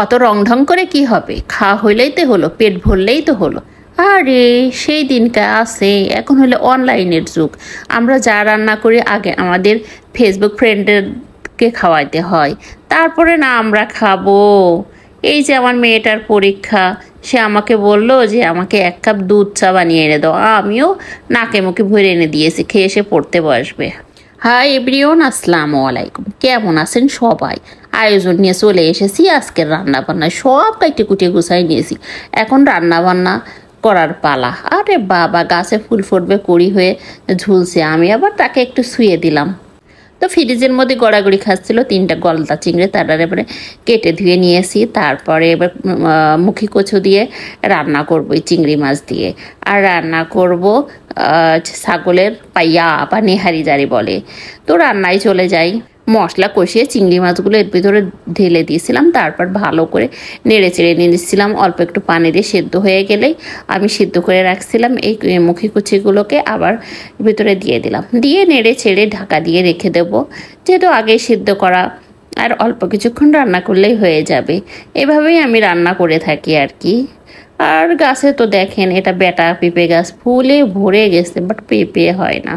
অত রং ঢং করে কি হবে, খাওয়া হইলেই তো হলো, পেট ভরলেই তো হলো। আরে সেই দিনটা আছে, এখন হলে অনলাইনের যুগ। আমরা যা রান্না করি আগে আমাদের ফেসবুক ফ্রেন্ডদেরকে খাওয়াইতে হয়, তারপরে না আমরা খাবো। এই যে আমার মেয়েটার পরীক্ষা, সে আমাকে বলল যে আমাকে 1 কাপ দুধ চা বানিয়ে এনে দাও। আমিও নাকে মুখে ভরে এনে দিয়েছি, খেয়ে এসে পড়তে বসবে। হাই এভরিওয়ান, আসসালামু আলাইকুম। কেমন আছেন সবাই? আয়োজন নিয়ে চলে এসেছি আজকের রান্না বান্না, সব কাইটে কুটিয়ে গুছাই নিয়েছি। এখন রান্না বান্না করার পালা। আরে বাবা, গাছে ফুল ফুটবে কুড়ি হয়ে ঝুলছে, আমি আবার তাকে একটু শুয়ে দিলাম। তো ফ্রিজের মধ্যে গড়াগড়ি খাচ্ছিল 3টা গলদা চিংড়ি, তারা এবারে কেটে ধুয়ে নিয়েছি। তারপরে এবার মুখি কচু দিয়ে রান্না করবো, এই চিংড়ি মাছ দিয়ে। আর রান্না করব ছাগলের পাইয়া বা নেহারি জারি বলে। তো রান্নায় চলে যাই। মশলা কষিয়ে চিংড়ি মাছগুলো এর ভিতরে ঢেলে দিয়েছিলাম, তারপর ভালো করে নেড়ে চেড়ে নিয়ে দিচ্ছিলাম। অল্প একটু পানি দিয়ে সেদ্ধ হয়ে গেলেই আমি সিদ্ধ করে রাখছিলাম এই মুখি কুচিগুলোকে আবার ভিতরে দিয়ে দিলাম, দিয়ে নেড়ে ছেড়ে ঢাকা দিয়ে রেখে দেবো, যেহেতু আগে সিদ্ধ করা। আর অল্প কিছুক্ষণ রান্না করলেই হয়ে যাবে। এভাবেই আমি রান্না করে থাকি আর কি। আর গাছে তো দেখেন, এটা বেটা পেঁপে গাছ, ফুলে ভরে গেছে, বাট পেঁপে হয় না।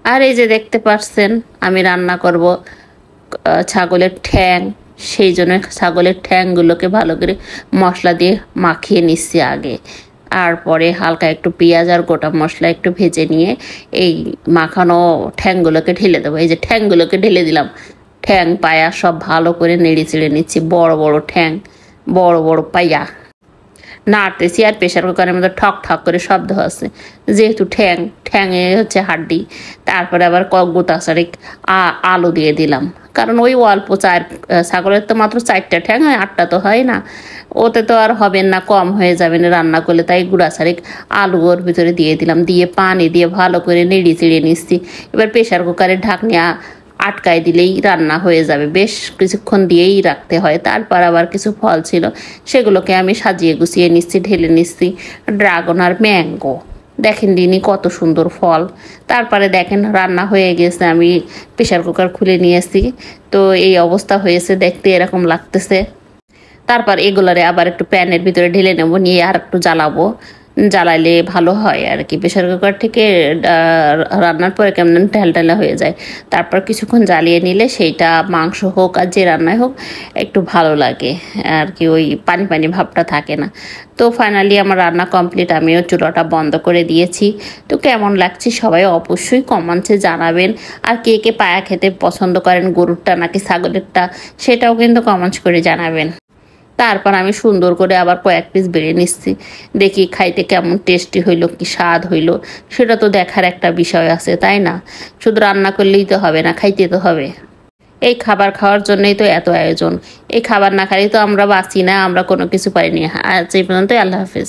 আর এই যে দেখতে পাচ্ছেন, আমি রান্না করব ছাগলের ঠ্যাং। সেই জন্য ছাগলের ঠ্যাংগুলোকে ভালো করে মশলা দিয়ে মাখিয়ে নিচ্ছি আগে। আর পরে হালকা একটু পেঁয়াজ আর গোটা মশলা একটু ভেজে নিয়ে এই মাখানো ঠ্যাংগুলোকে ঢেলে দেবো। এই যে ঠ্যাংগুলোকে ঢেলে দিলাম, ঠ্যাং পায়া সব ভালো করে নেড়ে চেড়ে নিচ্ছি। বড় বড় ঠ্যাং, বড় বড় পায়া নাড়তেছি। আর প্রেশার কুকারের মধ্যে ঠক ঠক করে শব্দ হচ্ছে, যেহেতু ঠ্যাঙে হচ্ছে হাড্ডি। তারপরে আবার গোটা চারেক আলু দিয়ে দিলাম, কারণ ওই অল্প ছাগলের তো মাত্র 4টা ঠ্যাং হয়, 8টা তো হয় না। ওতে তো আর হবে না, কম হয়ে যাবে না রান্না করলে। তাই গুঁড়া চারেক আলু ওর ভিতরে দিয়ে দিলাম, দিয়ে পানি দিয়ে ভালো করে নেড়ে চেড়ে নিচ্ছি। এবার প্রেশার কুকারের ঢাকনি আটকায় দিলেই রান্না হয়ে যাবে। বেশ কিছুক্ষণ দিয়েই রাখতে হয়। তারপর আবার কিছু ফল ছিল, সেগুলোকে আমি সাজিয়ে গুছিয়ে নিচ্ছি, ঢেলে নিচ্ছি। ড্রাগন আর ম্যাঙ্গো, দেখেন দিনই কত সুন্দর ফল। তারপরে দেখেন রান্না হয়ে গেছে, আমি প্রেশার কুকার খুলে নিয়েছি। তো এই অবস্থা হয়েছে, দেখতে এরকম লাগতেছে। তারপর এগুলারে আবার একটু প্যানের ভিতরে ঢেলে নেব, নিয়ে আর একটু জ্বালাবো। জ্বালাইলে ভালো হয় আর কি। প্রেশার কুকার থেকে রান্নার পরে কেমন ঢেলঢেলা হয়ে যায়। তারপর কিছুক্ষণ জ্বালিয়ে নিলে সেইটা মাংস হোক আর যে রান্নায় হোক একটু ভালো লাগে আর কি, ওই পানি পানি ভাবটা থাকে না। তো ফাইনালি আমার রান্না কমপ্লিট, আমিও চুলাটা বন্ধ করে দিয়েছি। তো কেমন লাগছে সবাই অবশ্যই কমেন্টসে জানাবেন। আর কে কে পায়া খেতে পছন্দ করেন, গরুরটা নাকি ছাগলেরটা, সেটাও কিন্তু কমেন্টস করে জানাবেন। তারপর আমি সুন্দর করে আবার কয়েক পিস বেড়ে নিচ্ছি, দেখি খাইতে কেমন টেস্টি হইলো, কি স্বাদ হইলো, সেটা তো দেখার একটা বিষয় আছে, তাই না? শুধু রান্না করলেই তো হবে না, খাইতে তো হবে। এই খাবার খাওয়ার জন্যই তো এত আয়োজন। এই খাবার না খাইলে তো আমরা বাঁচি না, আমরা কোনো কিছু পাইনি। আজ এই পর্যন্ত, আল্লাহ হাফেজ।